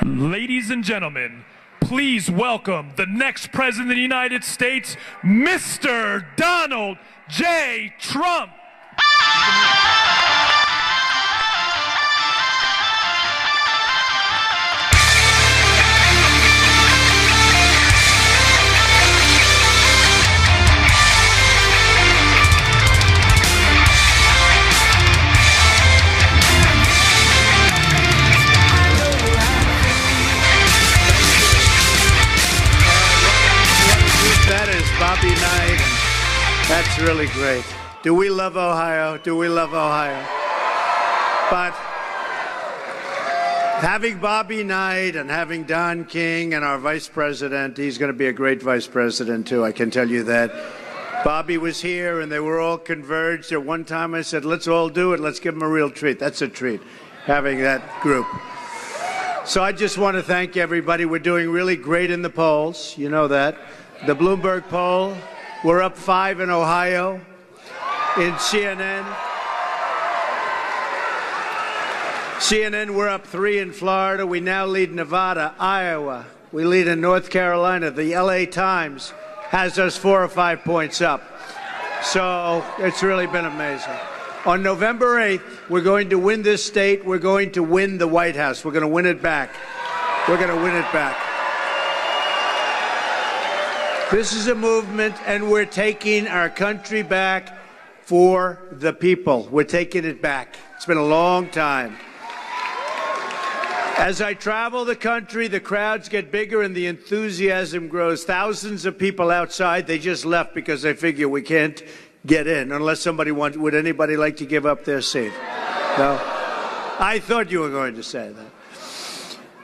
Ladies and gentlemen, please welcome the next President of the United States, Mr. Donald J. Trump. That is Bobby Knight. That's really great. Do we love Ohio? Do we love Ohio? But having Bobby Knight and having Don King and our vice president, he's going to be a great vice president too, I can tell you that. Bobby was here and they were all converged. At one time I said, let's all do it. Let's give him a real treat. That's a treat, having that group. So I just want to thank everybody. We're doing really great in the polls. You know that. The Bloomberg poll, we're up 5 in Ohio. In CNN, we're up 3 in Florida. We now lead Nevada, Iowa. We lead in North Carolina. The LA Times has us 4 or 5 points up. So it's really been amazing. On November 8th, we're going to win this state. We're going to win the White House. We're going to win it back. We're going to win it back. This is a movement, and we're taking our country back for the people. We're taking it back. It's been a long time. As I travel the country, the crowds get bigger and the enthusiasm grows. Thousands of people outside, they just left because they figure we can't get in unless somebody wants. Would anybody like to give up their seat? No? I thought you were going to say that.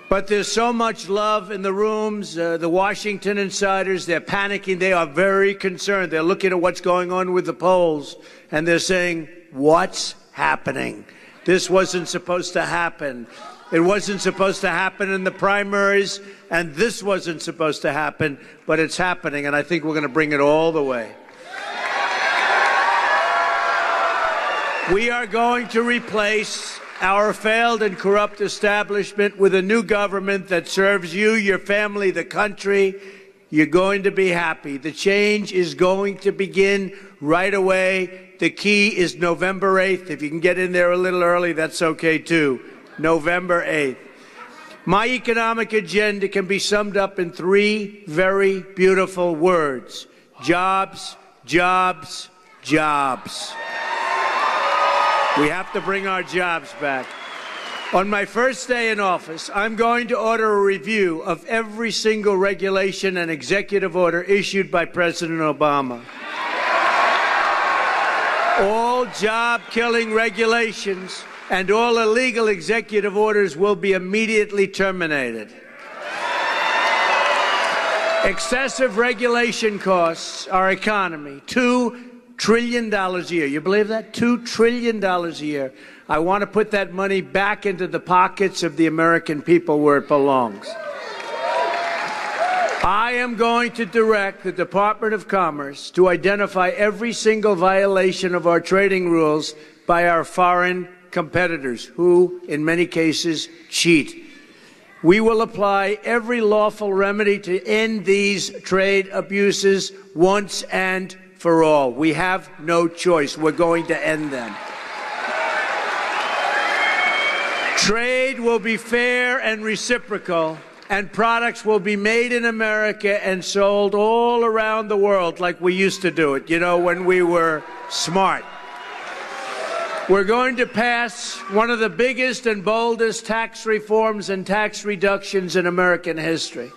But there's so much love in the rooms. The Washington insiders, they're panicking. They are very concerned. They're looking at what's going on with the polls, and they're saying, what's happening? This wasn't supposed to happen. It wasn't supposed to happen in the primaries, and this wasn't supposed to happen, but it's happening, and I think we're going to bring it all the way. We are going to replace our failed and corrupt establishment with a new government that serves you, your family, the country. You're going to be happy. The change is going to begin right away. The key is November 8th. If you can get in there a little early, that's okay too. November 8th. My economic agenda can be summed up in 3 very beautiful words. Jobs, jobs, jobs. We have to bring our jobs back. On my first day in office, I'm going to order a review of every single regulation and executive order issued by President Obama. All job-killing regulations and all illegal executive orders will be immediately terminated. Excessive regulation costs our economy $2 trillion a year. You believe that? $2 trillion a year. I want to put that money back into the pockets of the American people where it belongs. I am going to direct the Department of Commerce to identify every single violation of our trading rules by our foreign competitors, who, in many cases, cheat. We will apply every lawful remedy to end these trade abuses once and for all. We have no choice. We're going to end them. Trade will be fair and reciprocal, and products will be made in America and sold all around the world like we used to do it, you know, when we were smart. We're going to pass one of the biggest and boldest tax reforms and tax reductions in American history.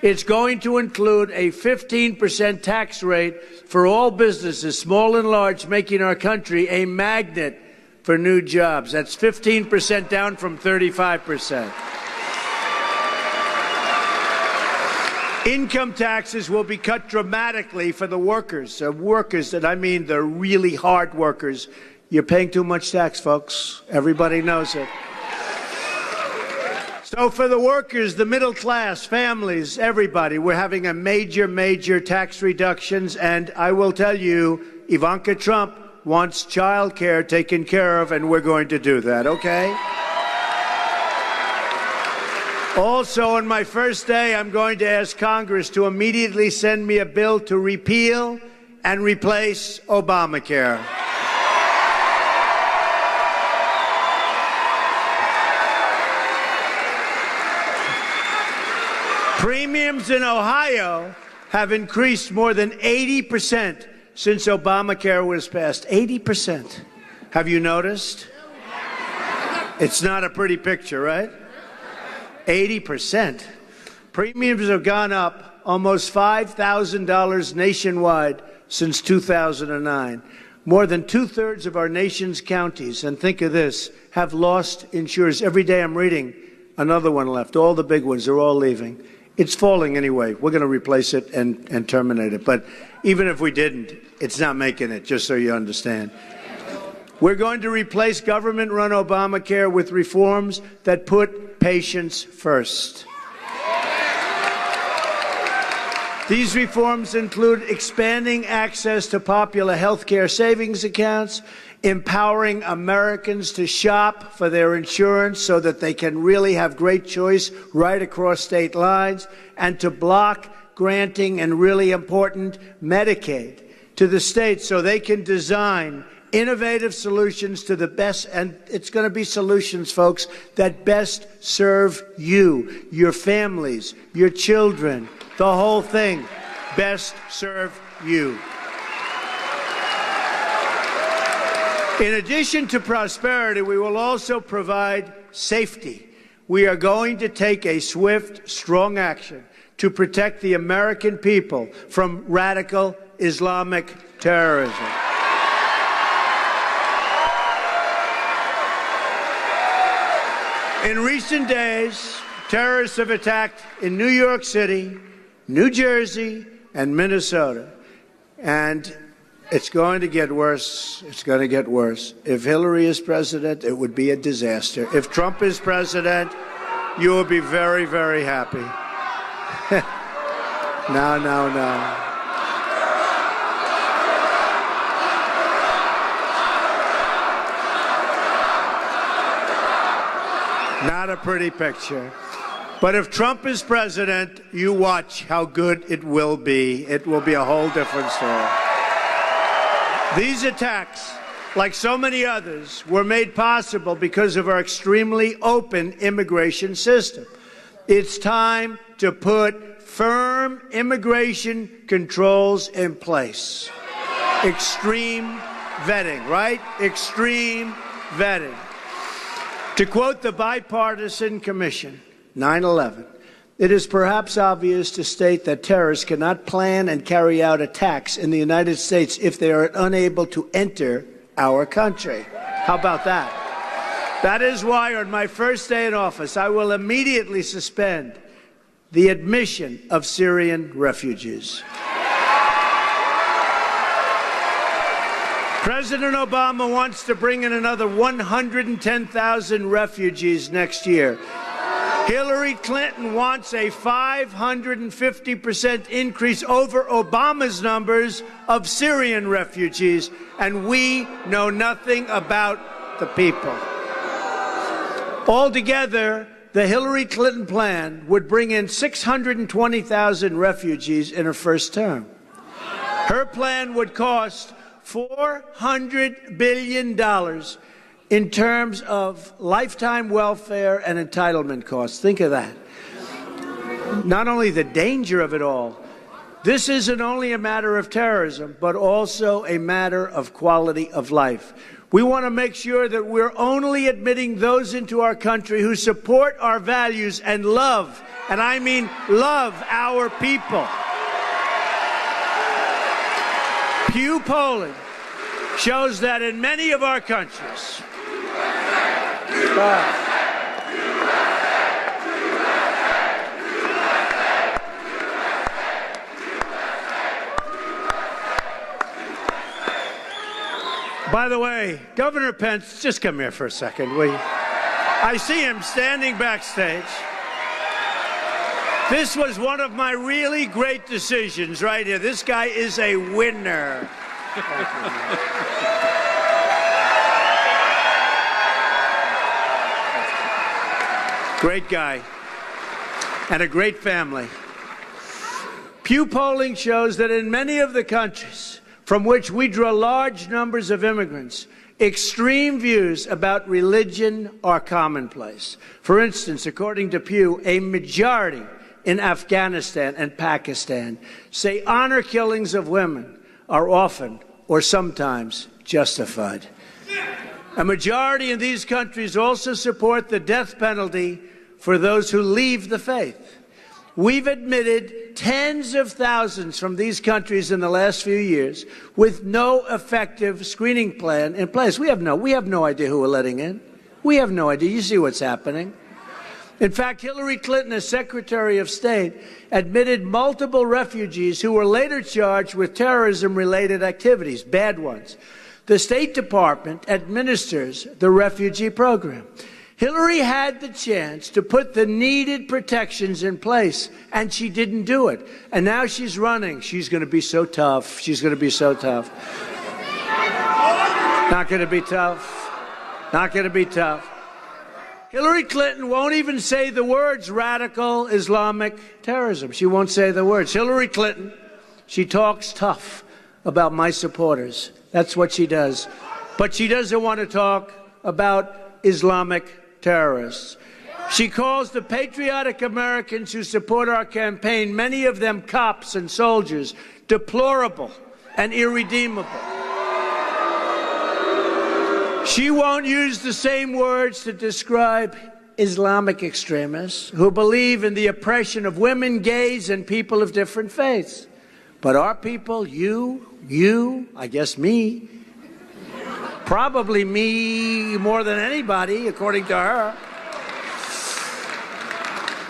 It's going to include a 15% tax rate for all businesses, small and large, making our country a magnet for new jobs. That's 15% down from 35%. Income taxes will be cut dramatically for the workers, and I mean the really hard workers. You're paying too much tax, folks. Everybody knows it. So for the workers, the middle class, families, everybody, we're having a major tax reductions. And I will tell you, Ivanka Trump wants child care taken care of, and we're going to do that, okay? Also, on my first day, I'm going to ask Congress to immediately send me a bill to repeal and replace Obamacare. Premiums in Ohio have increased more than 80% since Obamacare was passed. 80%. Have you noticed? It's not a pretty picture, right? 80%. Premiums have gone up almost $5,000 nationwide since 2009. More than two-thirds of our nation's counties, and think of this, have lost insurers. Every day I'm reading another one left. All the big ones are all leaving. It's falling anyway. We're going to replace it and terminate it. But even if we didn't, it's not making it, just so you understand. We're going to replace government-run Obamacare with reforms that put patients first. These reforms include expanding access to popular health care savings accounts, empowering Americans to shop for their insurance so that they can really have great choice right across state lines, and to block granting, and really important, Medicaid to the states so they can design innovative solutions to the best, and it's going to be solutions, folks, that best serve you, your families, your children, the whole thing. Best serve you. In addition to prosperity, we will also provide safety. We are going to take a swift, strong action to protect the American people from radical Islamic terrorism. In recent days, terrorists have attacked in New York City, New Jersey, and Minnesota. And it's going to get worse. It's going to get worse. If Hillary is president, it would be a disaster. If Trump is president, you will be very, very happy. No. Not a pretty picture. But if Trump is president, you watch how good it will be. It will be a whole different story. These attacks, like so many others, were made possible because of our extremely open immigration system. It's time to put firm immigration controls in place. Extreme vetting, right? Extreme vetting. To quote the Bipartisan Commission, 9/11, it is perhaps obvious to state that terrorists cannot plan and carry out attacks in the United States if they are unable to enter our country. How about that? That is why on my first day in office, I will immediately suspend the admission of Syrian refugees. President Obama wants to bring in another 110,000 refugees next year. Hillary Clinton wants a 550% increase over Obama's numbers of Syrian refugees, and we know nothing about the people. Altogether, the Hillary Clinton plan would bring in 620,000 refugees in her first term. Her plan would cost $400 billion in terms of lifetime welfare and entitlement costs. Think of that. Not only the danger of it all, this isn't only a matter of terrorism, but also a matter of quality of life. We want to make sure that we're only admitting those into our country who support our values and love, and I mean love, our people. Pew polling shows that in many of our countries, by the way, Governor Pence, just come here for a second, will you? I see him standing backstage. This was one of my really great decisions right here. This guy is a winner. Great guy. and a great family. Pew polling shows that in many of the countries from which we draw large numbers of immigrants, extreme views about religion are commonplace. For instance, according to Pew, a majority in Afghanistan and Pakistan say honor killings of women are often or sometimes justified. A majority in these countries also support the death penalty for those who leave the faith. We've admitted tens of thousands from these countries in the last few years with no effective screening plan in place. We have no idea who we're letting in. We have no idea. You see what's happening. In fact, Hillary Clinton, as Secretary of State, admitted multiple refugees who were later charged with terrorism-related activities, bad ones. The State Department administers the refugee program. Hillary had the chance to put the needed protections in place, and she didn't do it. And now she's running. She's going to be so tough. She's going to be so tough. Not going to be tough. Not going to be tough. Hillary Clinton won't even say the words radical Islamic terrorism. She won't say the words. Hillary Clinton, she talks tough about my supporters. That's what she does. But she doesn't want to talk about Islamic terrorists. She calls the patriotic Americans who support our campaign, many of them cops and soldiers, deplorable and irredeemable. She won't use the same words to describe Islamic extremists who believe in the oppression of women, gays, and people of different faiths. But our people, you, I guess me, probably me more than anybody, according to her.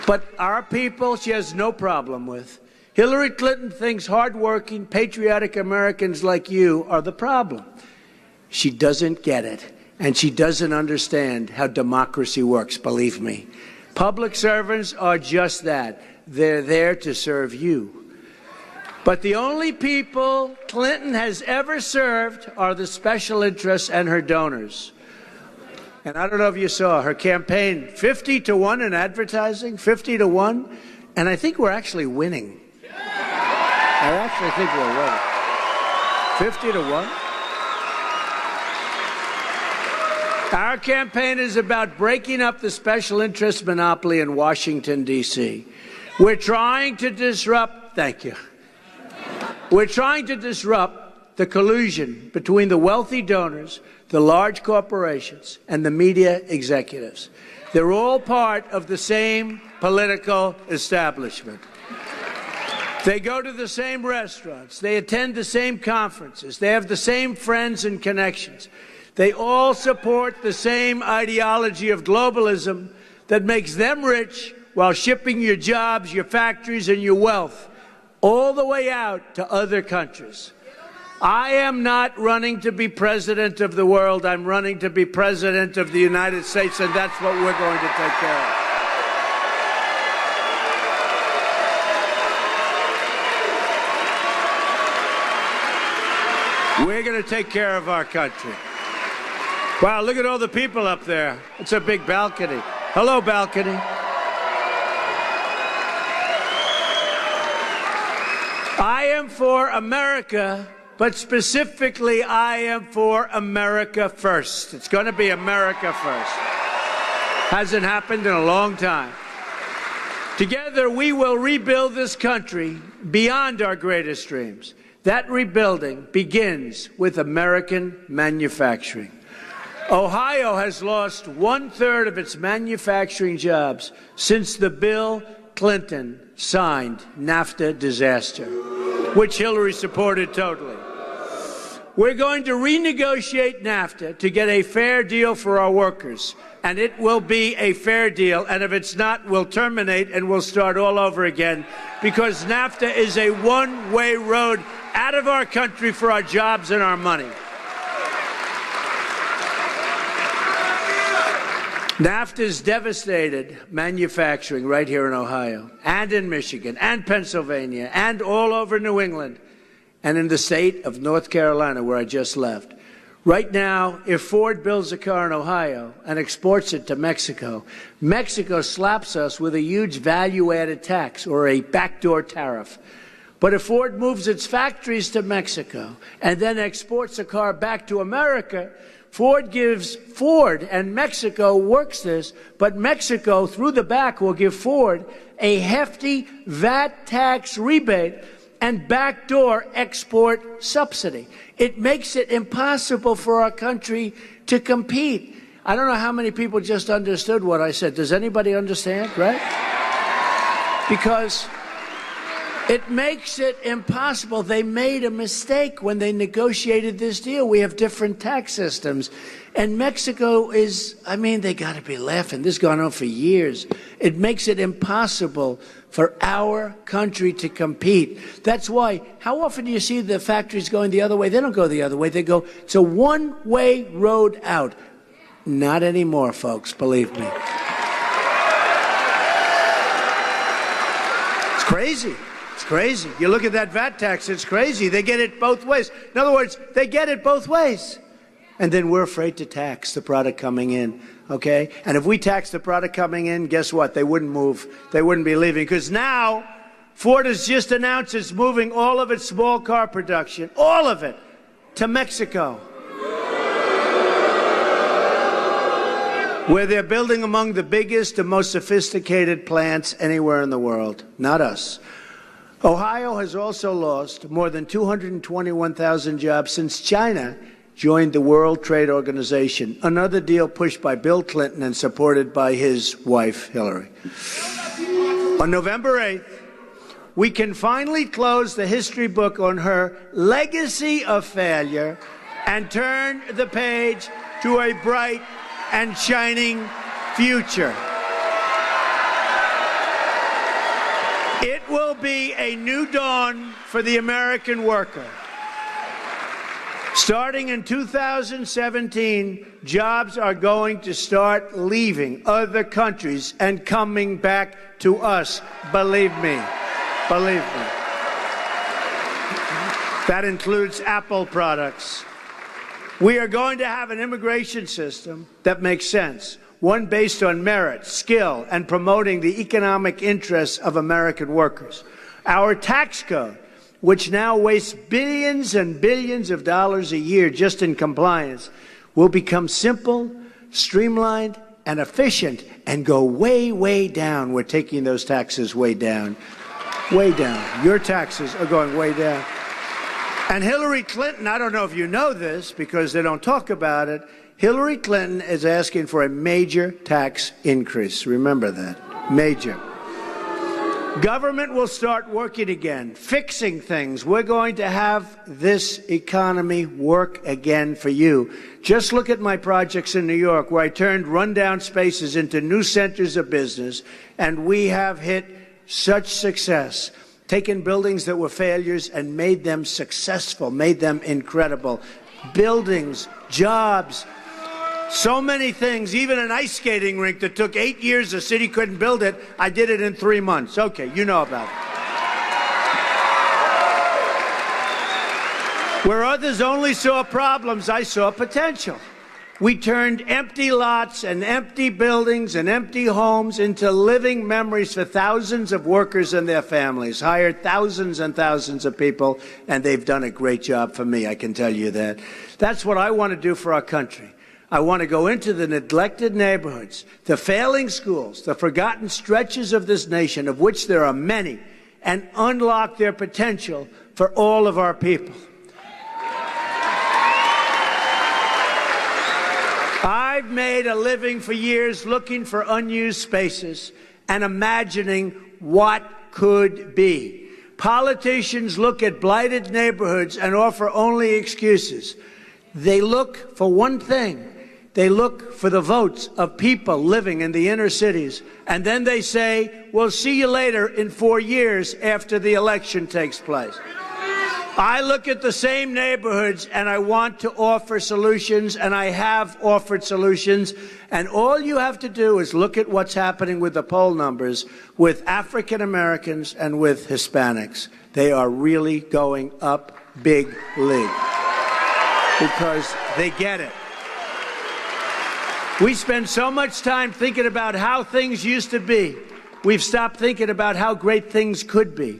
But our people, she has no problem with. Hillary Clinton thinks hardworking, patriotic Americans like you are the problem. She doesn't get it, and she doesn't understand how democracy works, believe me. Public servants are just that. They're there to serve you. But the only people Clinton has ever served are the special interests and her donors. And I don't know if you saw her campaign, 50-1 in advertising, 50-1. And I think we're actually winning. I actually think we're winning. 50-1. Our campaign is about breaking up the special interest monopoly in Washington, D.C. We're trying to disrupt, thank you. We're trying to disrupt the collusion between the wealthy donors, the large corporations, and the media executives. They're all part of the same political establishment. They go to the same restaurants. They attend the same conferences. They have the same friends and connections. They all support the same ideology of globalism that makes them rich while shipping your jobs, your factories, and your wealth all the way out to other countries. I am not running to be president of the world. I'm running to be president of the United States, and that's what we're going to take care of. We're going to take care of our country. Wow, look at all the people up there. It's a big balcony. Hello, balcony. I am for America, but specifically I am for America first. It's going to be America first. Hasn't happened in a long time. Together we will rebuild this country beyond our greatest dreams. That rebuilding begins with American manufacturing. Ohio has lost 1/3 of its manufacturing jobs since the Bill Clinton signed NAFTA disaster, which Hillary supported totally. We're going to renegotiate NAFTA to get a fair deal for our workers, and it will be a fair deal, and if it's not, we'll terminate and we'll start all over again, because NAFTA is a one-way road out of our country for our jobs and our money. NAFTA's devastated manufacturing right here in Ohio, and in Michigan, and Pennsylvania, and all over New England, and in the state of North Carolina, where I just left. Right now, if Ford builds a car in Ohio and exports it to Mexico, Mexico slaps us with a huge value-added tax or a backdoor tariff. But if Ford moves its factories to Mexico and then exports a car back to America, Ford and Mexico works this, but Mexico, through the back, will give Ford a hefty VAT tax rebate and backdoor export subsidy. It makes it impossible for our country to compete. I don't know how many people just understood what I said. Does anybody understand, right? Because it makes it impossible. They made a mistake when they negotiated this deal. We have different tax systems. And Mexico is, they got to be laughing. This has gone on for years. It makes it impossible for our country to compete. That's why, how often do you see the factories going the other way? They don't go the other way. They go, it's a one-way road out. Not anymore, folks, believe me. It's crazy. It's crazy. You look at that VAT tax, it's crazy. They get it both ways. In other words, they get it both ways. And then we're afraid to tax the product coming in, okay? And if we tax the product coming in, guess what? They wouldn't move. They wouldn't be leaving. Because now, Ford has just announced it's moving all of its small car production, all of it, to Mexico, where they're building among the biggest and most sophisticated plants anywhere in the world. Not us. Ohio has also lost more than 221,000 jobs since China joined the World Trade Organization, another deal pushed by Bill Clinton and supported by his wife, Hillary. On November 8th, we can finally close the history book on her legacy of failure and turn the page to a bright and shining future. It will be a new dawn for the American worker. Starting in 2017, jobs are going to start leaving other countries and coming back to us. Believe me. Believe me. That includes Apple products. We are going to have an immigration system that makes sense, one based on merit, skill, and promoting the economic interests of American workers. Our tax code, which now wastes billions and billions of dollars a year just in compliance, will become simple, streamlined, and efficient and go way, way down. We're taking those taxes way down. Way down. Your taxes are going way down. And Hillary Clinton, I don't know if you know this because they don't talk about it, Hillary Clinton is asking for a major tax increase. Remember that. Major. Government will start working again, fixing things. We're going to have this economy work again for you. Just look at my projects in New York, where I turned rundown spaces into new centers of business, and we have hit such success, taken buildings that were failures and made them successful, made them incredible. Buildings, jobs, so many things, even an ice skating rink that took 8 years, the city couldn't build it. I did it in 3 months. Okay, you know about it. Where others only saw problems, I saw potential. We turned empty lots and empty buildings and empty homes into living memories for thousands of workers and their families, hired thousands and thousands of people, and they've done a great job for me, I can tell you that. That's what I want to do for our country. I want to go into the neglected neighborhoods, the failing schools, the forgotten stretches of this nation, of which there are many, and unlock their potential for all of our people. I've made a living for years looking for unused spaces and imagining what could be. Politicians look at blighted neighborhoods and offer only excuses. They look for one thing. They look for the votes of people living in the inner cities. And then they say, we'll see you later in 4 years after the election takes place. I look at the same neighborhoods and I want to offer solutions, and I have offered solutions. And all you have to do is look at what's happening with the poll numbers with African Americans and with Hispanics. They are really going up big league. because they get it. We spend so much time thinking about how things used to be. We've stopped thinking about how great things could be.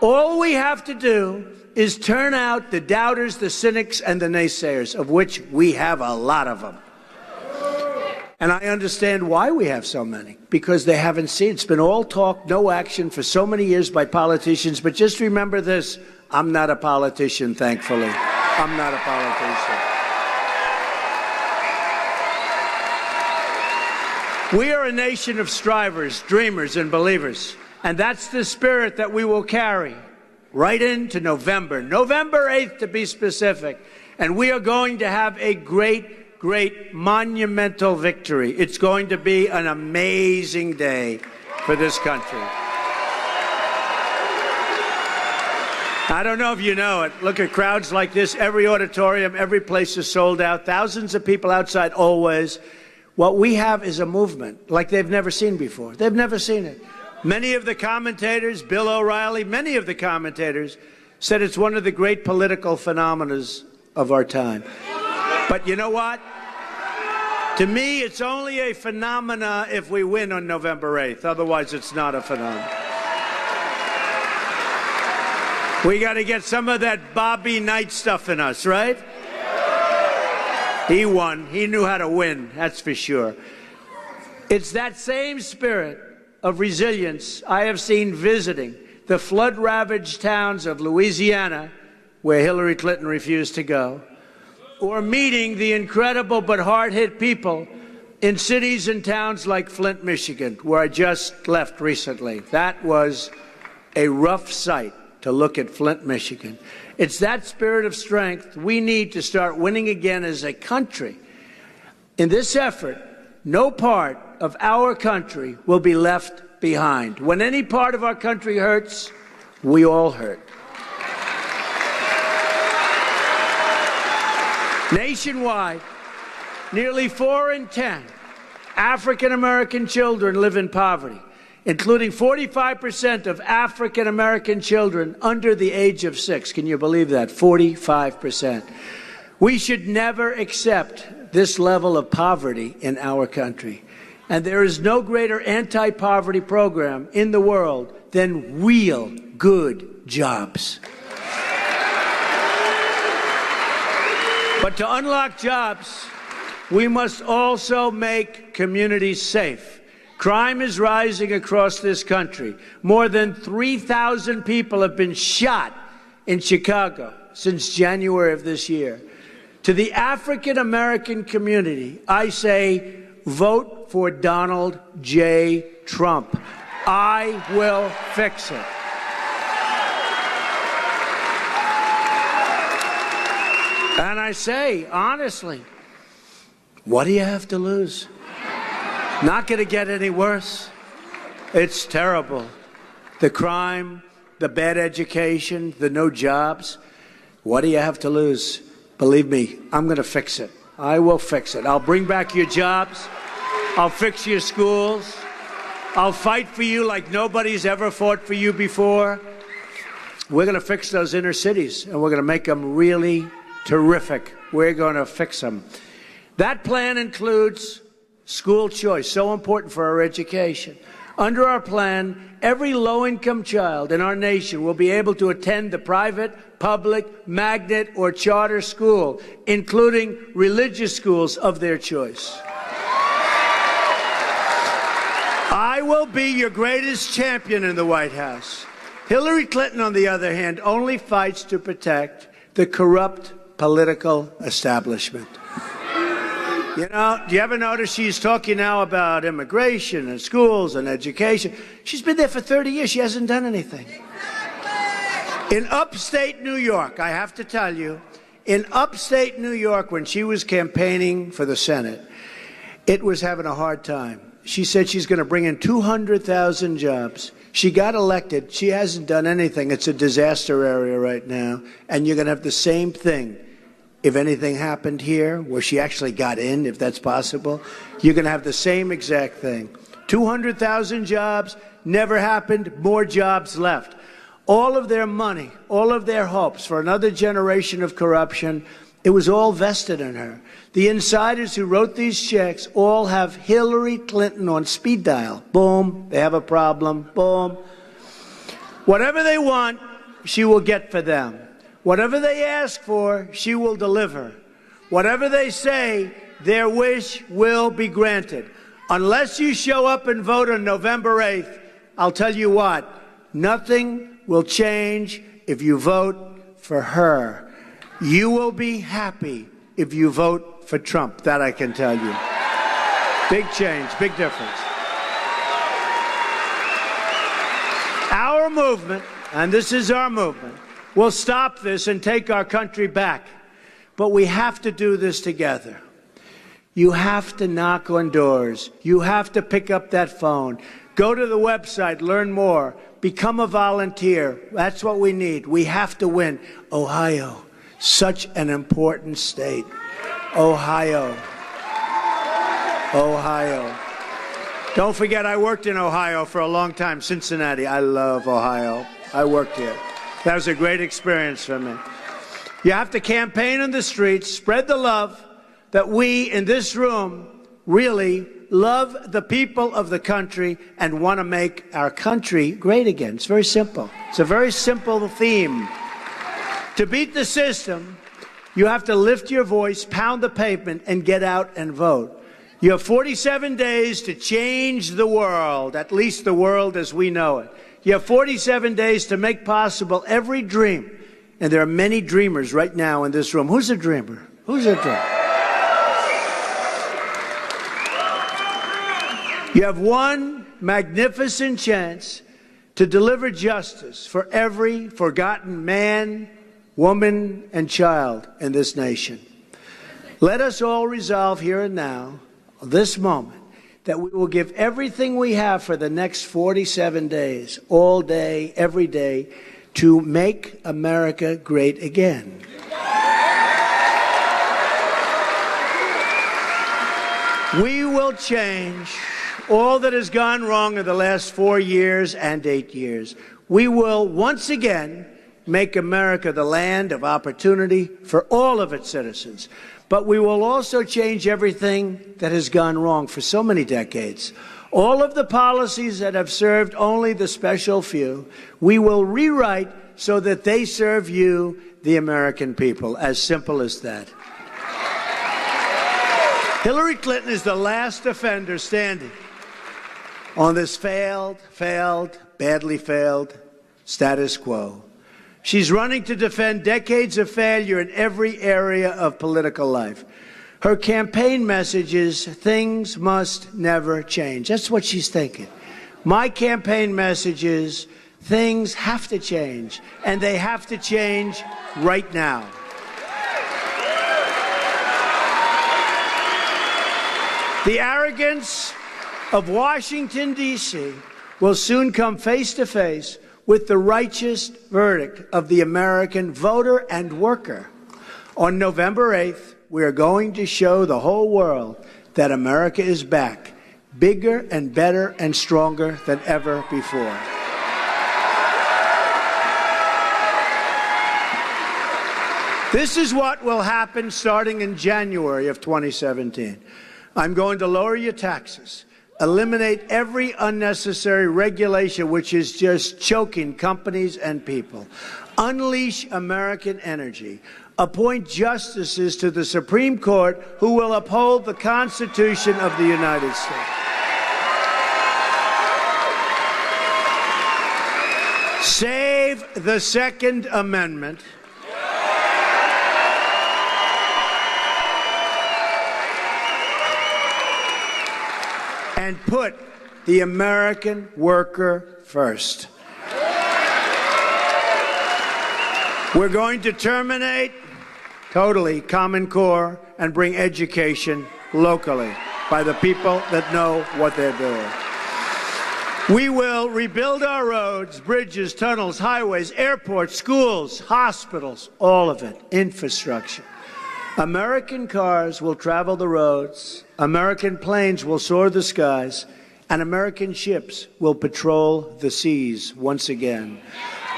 All we have to do is turn out the doubters, the cynics, and the naysayers, of which we have a lot of them. And I understand why we have so many, because they haven't seen. It's been all talk, no action for so many years by politicians. But just remember this, I'm not a politician, thankfully. I'm not a politician. We are a nation of strivers, dreamers, and believers. And that's the spirit that we will carry right into November 8th to be specific. And we are going to have a great monumental victory. It's going to be an amazing day for this country. I don't know if you know it. Look at crowds like this. Every auditorium, every place is sold out. Thousands of people outside always. What we have is a movement like they've never seen before. They've never seen it. Many of the commentators, Bill O'Reilly, many of the commentators said it's one of the great political phenomena of our time. But you know what? To me, it's only a phenomena if we win on November 8th. Otherwise, it's not a phenomenon. We got to get some of that Bobby Knight stuff in us, right? He won. He knew how to win, that's for sure. It's that same spirit of resilience I have seen visiting the flood-ravaged towns of Louisiana, where Hillary Clinton refused to go, or meeting the incredible but hard-hit people in cities and towns like Flint, Michigan, where I just left recently. That was a rough sight to look at Flint, Michigan. It's that spirit of strength we need to start winning again as a country. In this effort, no part of our country will be left behind. When any part of our country hurts, we all hurt. Nationwide, nearly 4 in 10 African-American children live in poverty, including 45% of African-American children under the age of 6. Can you believe that? 45%. We should never accept this level of poverty in our country. And there is no greater anti-poverty program in the world than real good jobs. But to unlock jobs, we must also make communities safe. Crime is rising across this country. More than 3,000 people have been shot in Chicago since January of this year. To the African-American community, I say, vote for Donald J. Trump. I will fix it. And I say, honestly, what do you have to lose? Not going to get any worse. It's terrible. The crime, the bad education, the no jobs. What do you have to lose? Believe me, I'm going to fix it. I will fix it. I'll bring back your jobs. I'll fix your schools. I'll fight for you like nobody's ever fought for you before. We're going to fix those inner cities, and we're going to make them really terrific. We're going to fix them. That plan includes school choice, so important for our education. Under our plan, every low-income child in our nation will be able to attend the private, public, magnet, or charter school, including religious schools of their choice. I will be your greatest champion in the White House. Hillary Clinton, on the other hand, only fights to protect the corrupt political establishment. You know, do you ever notice she's talking now about immigration and schools and education? She's been there for 30 years. She hasn't done anything. In upstate New York, I have to tell you, in upstate New York, when she was campaigning for the Senate, it was having a hard time. She said she's going to bring in 200,000 jobs. She got elected. She hasn't done anything. It's a disaster area right now. And you're going to have the same thing. If anything happened here, where she actually got in, if that's possible, you're going to have the same exact thing. 200,000 jobs, never happened, more jobs left. All of their money, all of their hopes for another generation of corruption It was all vested in her. The insiders who wrote these checks all have Hillary Clinton on speed dial. Boom, they have a problem. Boom. Whatever they want, she will get for them. Whatever they ask for, she will deliver. Whatever they say, their wish will be granted. Unless you show up and vote on November 8th, I'll tell you what, nothing will change if you vote for her. You will be happy if you vote for Trump. That I can tell you. Big change, big difference. Our movement, and this is our movement, will stop this and take our country back. But we have to do this together. You have to knock on doors. You have to pick up that phone. Go to the website, learn more, become a volunteer. That's what we need. We have to win. Ohio, such an important state. Ohio. Ohio. Don't forget, I worked in Ohio for a long time, Cincinnati. I love Ohio. I worked here. That was a great experience for me. You have to campaign in the streets, spread the love that we in this room really love the people of the country and want to make our country great again. It's very simple. It's a very simple theme. To beat the system, you have to lift your voice, pound the pavement, and get out and vote. You have 47 days to change the world, at least the world as we know it. You have 47 days to make possible every dream. And there are many dreamers right now in this room. Who's a dreamer? Who's a dreamer? You have one magnificent chance to deliver justice for every forgotten man, woman, and child in this nation. Let us all resolve here and now, this moment, that we will give everything we have for the next 47 days, all day, every day, to make America great again. We will change all that has gone wrong in the last 4 years and 8 years. We will once again make America the land of opportunity for all of its citizens. But we will also change everything that has gone wrong for so many decades. All of the policies that have served only the special few, we will rewrite so that they serve you, the American people. As simple as that. Hillary Clinton is the last offender standing on this failed, badly failed status quo. She's running to defend decades of failure in every area of political life. Her campaign message is, things must never change. That's what she's thinking. My campaign message is, things have to change, and they have to change right now. The arrogance of Washington, D.C. will soon come face to face with the righteous verdict of the American voter and worker. On November 8th, we are going to show the whole world that America is back, bigger and better and stronger than ever before. This is what will happen starting in January of 2017. I'm going to lower your taxes, eliminate every unnecessary regulation which is just choking companies and people, unleash American energy, appoint justices to the Supreme Court who will uphold the Constitution of the United States. Save the Second Amendment. And put the American worker first. We're going to terminate totally Common Core and bring education locally by the people that know what they're doing. We will rebuild our roads, bridges, tunnels, highways, airports, schools, hospitals, all of it, infrastructure. American cars will travel the roads, American planes will soar the skies, and American ships will patrol the seas once again.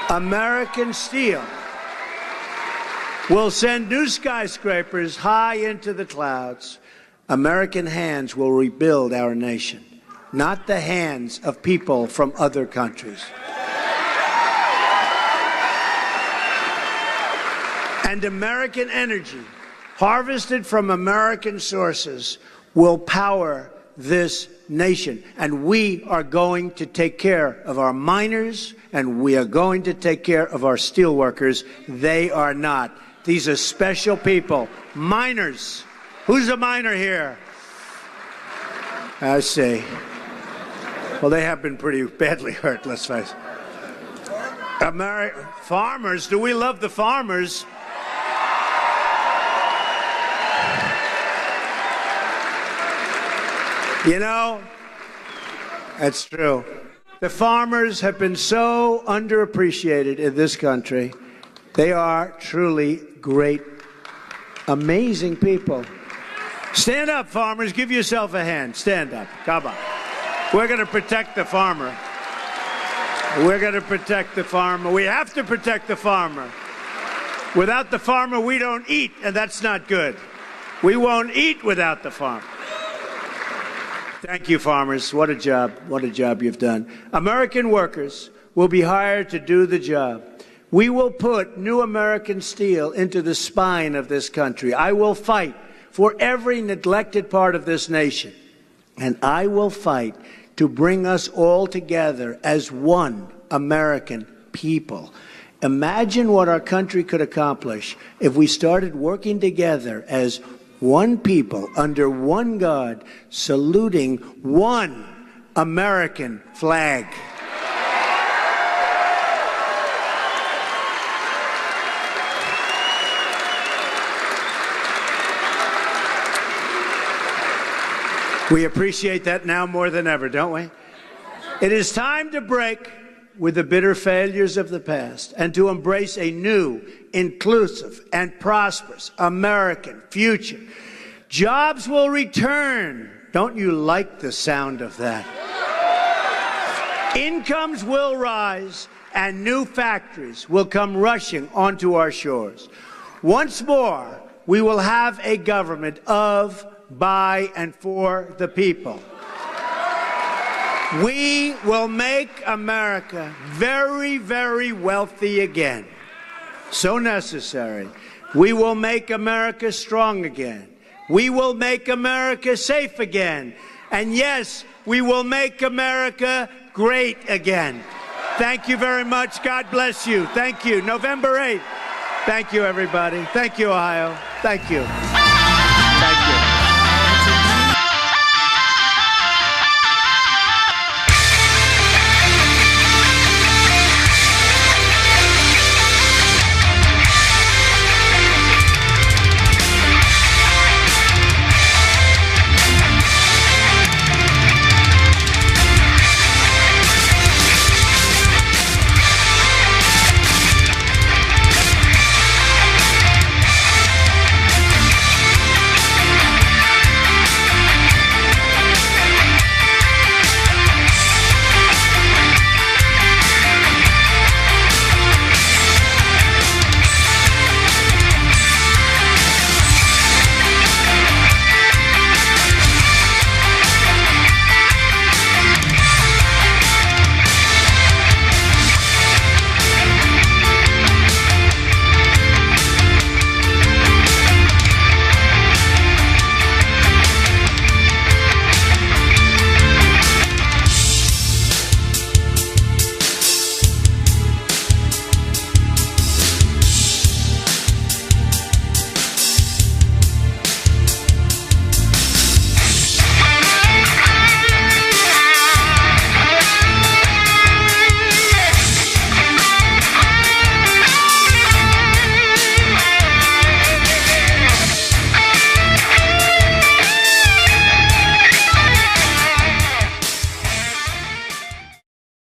American steel We'll send new skyscrapers high into the clouds. American hands will rebuild our nation, not the hands of people from other countries. And American energy, harvested from American sources, will power this nation. And we are going to take care of our miners, and we are going to take care of our steelworkers. They are not. These are special people. Miners. Who's a miner here? I see. Well, they have been pretty badly hurt, let's face it. Farmers, do we love the farmers? You know, that's true. The farmers have been so underappreciated in this country. They are truly great, amazing people. Stand up, farmers. Give yourself a hand. Stand up. Come on. We're going to protect the farmer. We're going to protect the farmer. We have to protect the farmer. Without the farmer, we don't eat, and that's not good. We won't eat without the farmer. Thank you, farmers. What a job. What a job you've done. American workers will be hired to do the job. We will put new American steel into the spine of this country. I will fight for every neglected part of this nation. And I will fight to bring us all together as one American people. Imagine what our country could accomplish if we started working together as one people under one God, saluting one American flag. We appreciate that now more than ever, don't we? It is time to break with the bitter failures of the past and to embrace a new, inclusive, and prosperous American future. Jobs will return. Don't you like the sound of that? Incomes will rise, and new factories will come rushing onto our shores. Once more, we will have a government of, by, and for the people. We will make America very, very wealthy again. So necessary. We will make America strong again. We will make America safe again. And yes, we will make America great again. Thank you very much. God bless you. Thank you. November 8th. Thank you, everybody. Thank you, Ohio. Thank you.